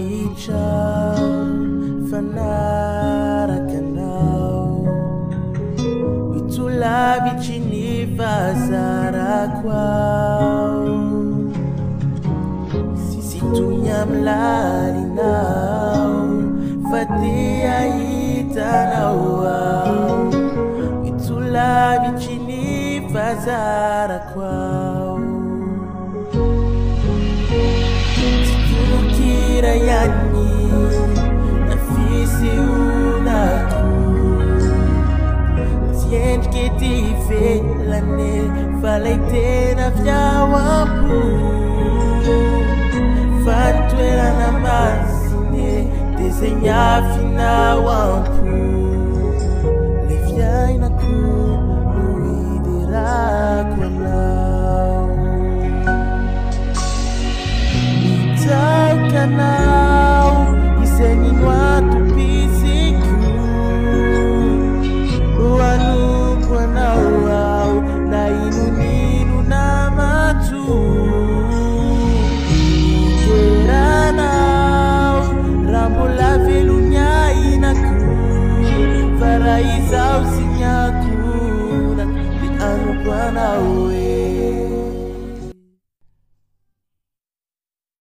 Ichao fanarakanao Itulavi chinifazara kwao Sisitunya mlalinao Fatia itanao Itulavi chinifazara kwao Yani nafisi unaku Tiente que te fait l'année Fallait que te n'aviawampu Fantuela na masine Desenhar final ampu Leviai na cu Luidera quanau Mitau canal Isenino atu pisiku Uanu quanau Na inuninu na matu Geranau Rambola velunya inaku Faraisau sinyaku Di anu quanau